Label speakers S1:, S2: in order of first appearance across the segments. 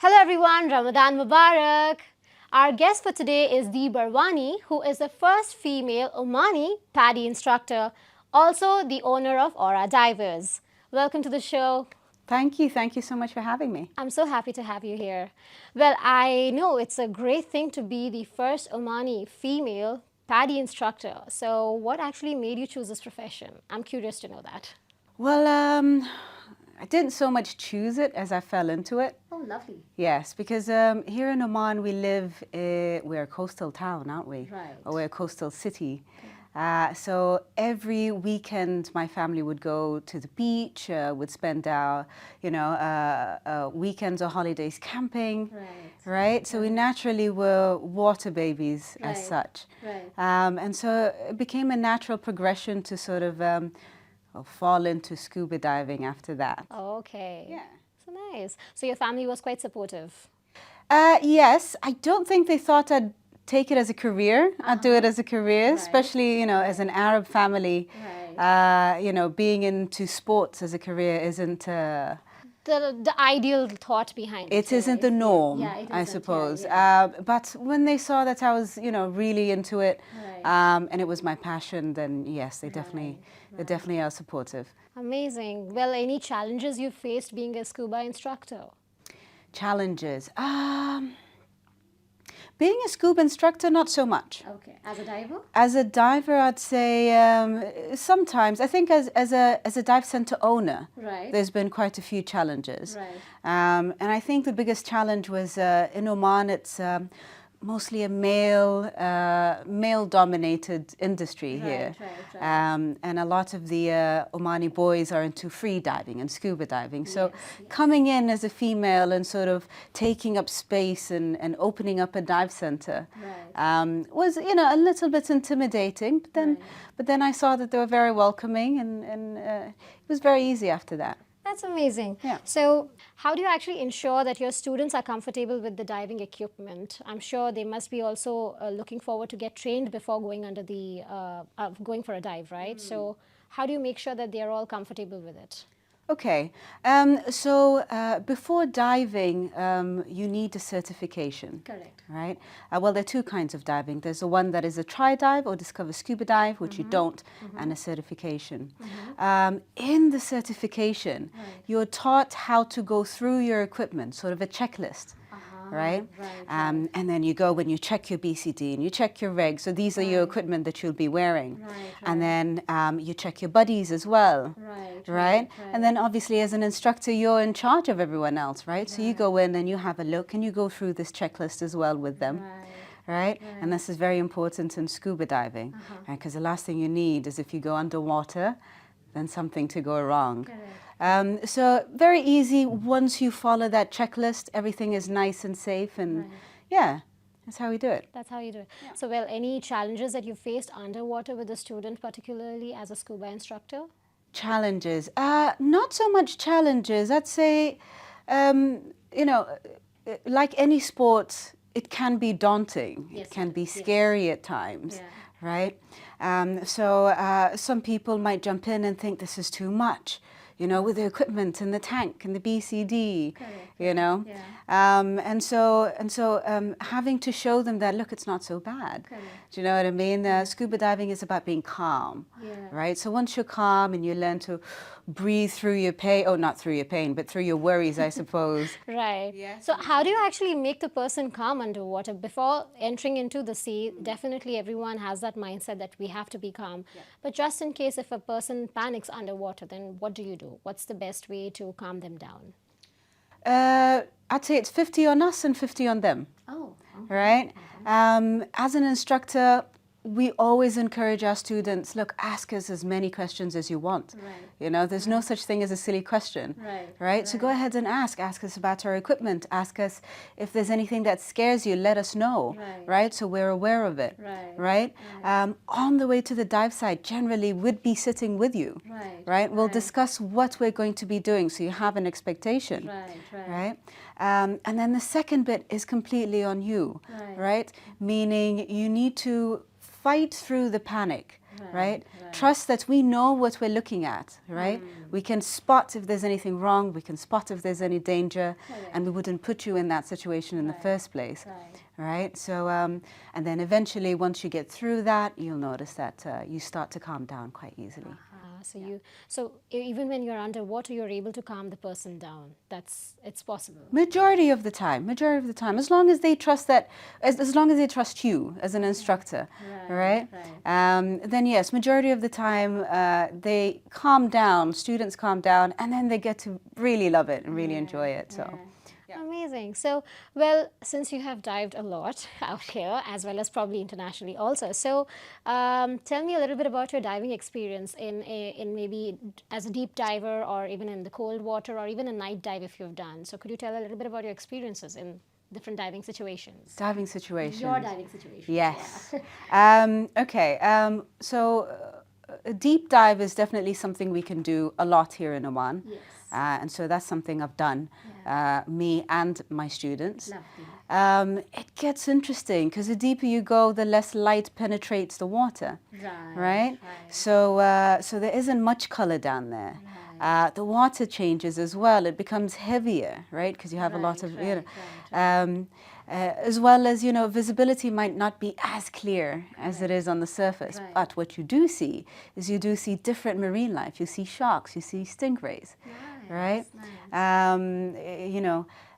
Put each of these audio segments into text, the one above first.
S1: Hello everyone, Ramadan Mubarak. Our guest for today is Dee Barwani, who is the first female Omani PADI instructor, also the owner of Aura Divers. Welcome to the show.
S2: Thank you so much for having me.
S1: I'm so happy to have you here. Well, I know it's a great thing to be the first Omani female PADI instructor. So what actually made you choose this profession? I'm curious to know that.
S2: Well, I didn't so much choose it as I fell into it.
S1: Oh, lovely.
S2: Yes, because here in Oman we live, we're a coastal town, aren't we?
S1: Right.
S2: Or we're a coastal city. So every weekend my family would go to the beach, would spend our, weekends or holidays camping. Right? So we naturally were water babies as such.
S1: Right.
S2: And so it became a natural progression to sort of fall into scuba diving after that.
S1: Okay.
S2: Yeah.
S1: So nice. So your family was quite supportive.
S2: Yes, I don't think they thought I'd take it as a career. I'd do it as a career, especially, as an Arab family. Being into sports as a career isn't...
S1: The ideal thought behind it.
S2: It isn't the norm, I suppose. But when they saw that I was, really into it, and it was my passion, then yes, they definitely are supportive.
S1: Amazing. Well, any challenges you faced being a scuba instructor?
S2: Challenges. Being a scuba instructor, not so much.
S1: Okay. As a diver?
S2: As a diver, I'd say sometimes. I think as a dive center owner, there's been quite a few challenges. And I think the biggest challenge was in Oman, it's mostly a male-dominated industry here. And a lot of the Omani boys are into free diving and scuba diving. So coming in as a female and sort of taking up space and opening up a dive center was, a little bit intimidating. But then I saw that they were very welcoming and it was very easy after that.
S1: That's amazing.
S2: Yeah.
S1: So how do you actually ensure that your students are comfortable with the diving equipment? I'm sure they must be also looking forward to get trained before going under the going for a dive, right? So how do you make sure that they are all comfortable with it?
S2: Okay, so before diving, you need a certification.
S1: Correct.
S2: Right? Well, there are two kinds of diving. There's the one that is a try dive or discover scuba dive, which you don't, and a certification. In the certification, you're taught how to go through your equipment, sort of a checklist. Right? And then you go when you check your BCD and you check your regs. So these are your equipment that you'll be wearing. And then you check your buddies as well. Right? And then obviously as an instructor, you're in charge of everyone else, right? So you go in and you have a look and you go through this checklist as well with them. Right? And this is very important in scuba diving. Because the last thing you need is if you go underwater, then something to go wrong. So very easy. Once you follow that checklist, everything is nice and safe, and yeah, that's how we do it.
S1: That's how you do it. Yeah. So, well, any challenges that you faced underwater with a student, particularly as a scuba instructor?
S2: Challenges? Not so much challenges. I'd say, like any sport, it can be daunting. It can be scary at times. Right? So some people might jump in and think this is too much, with the equipment and the tank and the BCD, and so having to show them that, look, it's not so bad. Do you know what I mean? Scuba diving is about being calm, right? So once you're calm and you learn to breathe through your pain, not through your pain, but through your worries, I suppose.
S1: So how do you actually make the person calm underwater? Before entering into the sea, definitely everyone has that mindset that we have to be calm. But just in case if a person panics underwater, then what do you do? What's the best way to calm them down?
S2: I'd say it's 50 on us and 50 on them.
S1: Oh.
S2: Right? As an instructor, we always encourage our students, look, ask us as many questions as you want. There's no such thing as a silly question. Right? So go ahead and ask us about our equipment. Ask us if there's anything that scares you, let us know. Right? So we're aware of it. Right? On the way to the dive site, generally we'd be sitting with you. Right? We'll discuss what we're going to be doing so you have an expectation. Right? And then the second bit is completely on you. Right? Meaning you need to fight through the panic. right? Trust that we know what we're looking at, right? We can spot if there's anything wrong, we can spot if there's any danger, and we wouldn't put you in that situation in the first place, right? So, and then eventually, once you get through that, you'll notice that you start to calm down quite easily.
S1: So even when you're underwater, you're able to calm the person down. It's possible.
S2: Majority of the time, as long as they trust that, as long as they trust you as an instructor, right? Then yes, majority of the time they calm down, students calm down, and then they get to really love it and really enjoy it. So.
S1: Amazing. So, well, since you have dived a lot out here, as well as probably internationally also, so tell me a little bit about your diving experience in maybe as a deep diver, or even in the cold water, or even a night dive if you've done. So could you tell a little bit about your experiences in different diving situations?
S2: Diving situations.
S1: Your diving situations.
S2: Yes. Yeah. Okay. So a deep dive is definitely something we can do a lot here in Oman.
S1: Yes.
S2: And so that's something I've done, me and my students.
S1: Lovely.
S2: It gets interesting because the deeper you go, the less light penetrates the water, right? So there isn't much color down there. The water changes as well. It becomes heavier, right? Because you have a lot of, as well as, visibility might not be as clear as it is on the surface. But what you do see is you do see different marine life. You see sharks, you see stingrays, right?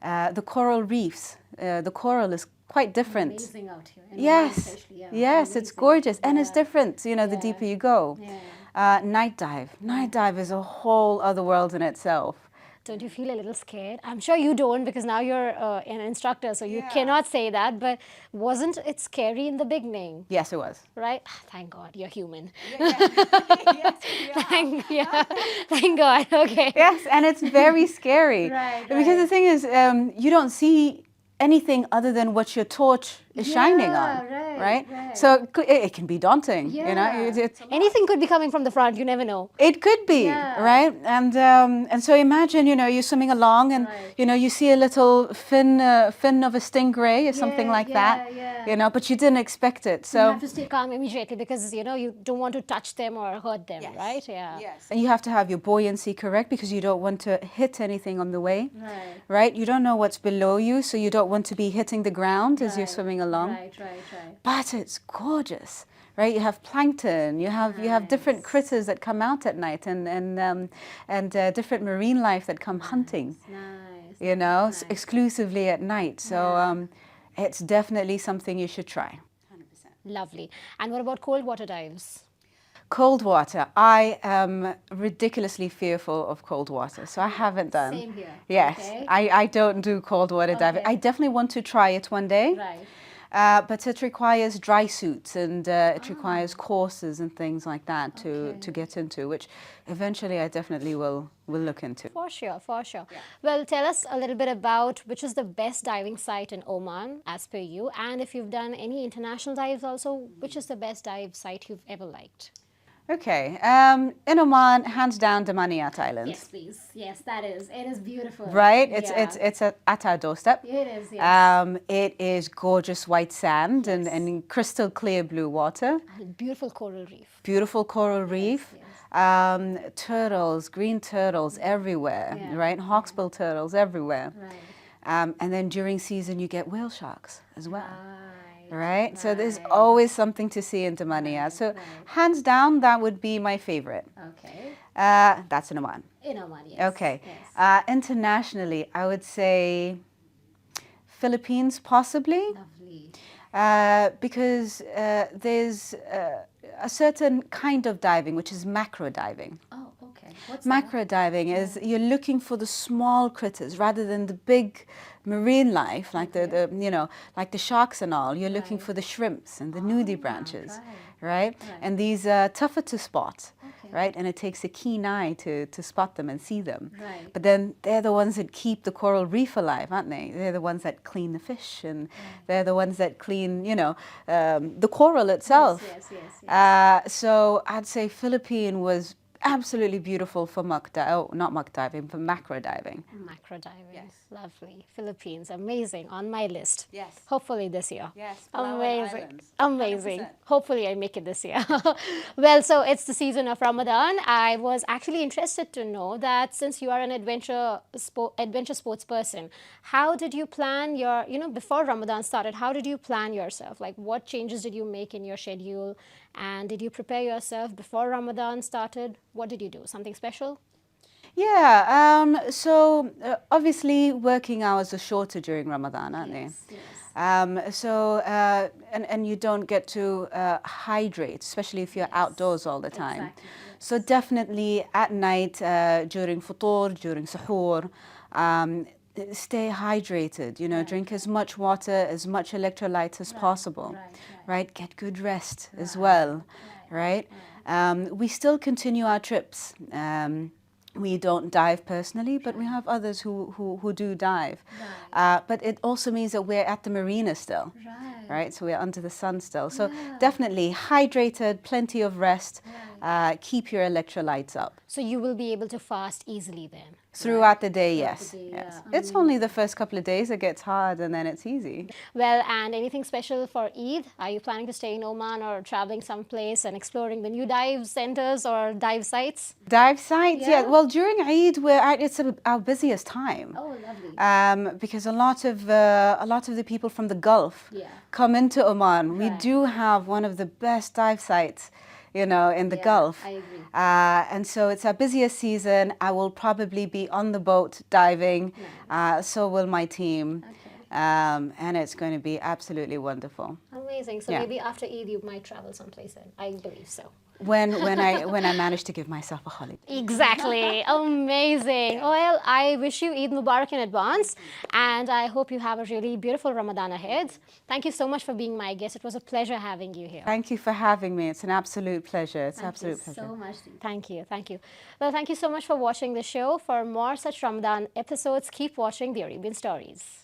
S2: The coral reefs, the coral is quite different.
S1: Amazing out here.
S2: Yes, yes, it's gorgeous, and it's different, the deeper you go. Night dive is a whole other world in itself.
S1: Don't you feel a little scared? I'm sure you don't, because now you're an instructor, so you cannot say that. But wasn't it scary in the beginning?
S2: Yes, it was.
S1: Right? Thank God, you're human.
S2: Yes,
S1: Thank God. Okay.
S2: Yes, and it's very scary. Because the thing is, you don't see anything other than what your torch is shining on, right? So it can be daunting,
S1: Anything could be coming from the front, you never know.
S2: It could be, right? And so imagine, you're swimming along and, you see a little fin of a stingray or something like that, but you didn't expect it. So
S1: you have to stay calm immediately because, you don't want to touch them or hurt them, right?
S2: Yes. And you have to have your buoyancy correct because you don't want to hit anything on the way, right? You don't know what's below you, so you don't want to be hitting the ground as you're swimming along. But it's gorgeous, right? You have plankton, you have different critters that come out at night, and different marine life that come hunting. Exclusively at night. So it's definitely something you should try. 100%.
S1: Lovely. And what about cold water dives?
S2: Cold water. I am ridiculously fearful of cold water, so I haven't done.
S1: Same here.
S2: Yes,
S1: okay.
S2: I don't do cold water diving. I definitely want to try it one day. But it requires dry suits, and it requires courses and things like that to get into, which eventually I definitely will look into.
S1: For sure. Well, tell us a little bit about which is the best diving site in Oman as per you, and if you've done any international dives also, which is the best dive site you've ever liked?
S2: Okay, in Oman, hands down, Damaniyat Island.
S1: Yes, please. Yes, that is. It is beautiful.
S2: Right? It's at our doorstep.
S1: It is, yes.
S2: It is gorgeous white sand and crystal clear blue water.
S1: Beautiful coral reef.
S2: Beautiful coral reef. Turtles, green turtles everywhere, right? Hawksbill turtles everywhere. And then during season, you get whale sharks as well. Right? So there's always something to see in Damaniyat. So hands down, that would be my favorite.
S1: Okay.
S2: That's in Oman.
S1: In Oman, yes.
S2: Okay. Internationally, I would say Philippines, possibly.
S1: Lovely.
S2: Because there's a certain kind of diving, which is macro diving.
S1: Oh, okay. What's
S2: macro diving is you're looking for the small critters rather than the big marine life, like like the sharks and all. You're looking for the shrimps and the nudibranches, right? And these are tougher to spot, right? And it takes a keen eye to spot them and see them. But then they're the ones that keep the coral reef alive, aren't they? They're the ones that clean the fish, and they're the ones that clean, the coral itself.
S1: Yes.
S2: So I'd say Philippines was absolutely beautiful for not muck diving, for macro diving.
S1: Macro diving.
S2: Yes.
S1: Lovely. Philippines, amazing. On my list.
S2: Yes.
S1: Hopefully this year.
S2: Yes,
S1: Amazing.
S2: Islands.
S1: Amazing.
S2: 100%.
S1: Hopefully I make it this year. Well, so it's the season of Ramadan. I was actually interested to know that since you are an adventure sports person, how did you plan your, before Ramadan started, how did you plan yourself? Like what changes did you make in your schedule? And did you prepare yourself before Ramadan started? What did you do? Something special?
S2: Yeah, so obviously working hours are shorter during Ramadan, aren't they?
S1: Yes.
S2: And you don't get to hydrate, especially if you're outdoors all the time.
S1: Exactly, yes.
S2: So definitely at night, during futur, during suhoor, stay hydrated, drink as much water, as much electrolytes as possible, right? Get good rest as well, right? We still continue our trips. We don't dive personally, but we have others who do dive. But it also means that we're at the marina still, right? So we're under the sun still. So definitely hydrated, plenty of rest, keep your electrolytes up.
S1: So you will be able to fast easily then?
S2: Throughout the day, yes.
S1: the day,
S2: Yes.
S1: yeah.
S2: It's only the first couple of days it gets hard and then it's easy.
S1: Well, and anything special for Eid? Are you planning to stay in Oman or traveling someplace and exploring the new dive centers or dive sites?
S2: Dive sites, yeah.
S1: Yeah.
S2: Well, during Eid, it's our busiest time.
S1: Oh, lovely.
S2: Because a lot of the people from the Gulf come into Oman. We do have one of the best dive sites, in the Gulf.
S1: I agree.
S2: And so it's our busiest season. I will probably be on the boat diving. So will my team. And it's going to be absolutely wonderful.
S1: Amazing. So maybe after Eid you might travel someplace then. I believe so.
S2: When I manage to give myself a holiday.
S1: Exactly. Amazing. Well, I wish you Eid Mubarak in advance, and I hope you have a really beautiful Ramadan ahead. Thank you so much for being my guest. It was a pleasure having you here.
S2: Thank you for having me. It's an absolute pleasure. It's an absolute pleasure.
S1: Thank you so much. Thank you. Thank you. Well, thank you so much for watching the show. For more such Ramadan episodes, keep watching The Arabian Stories.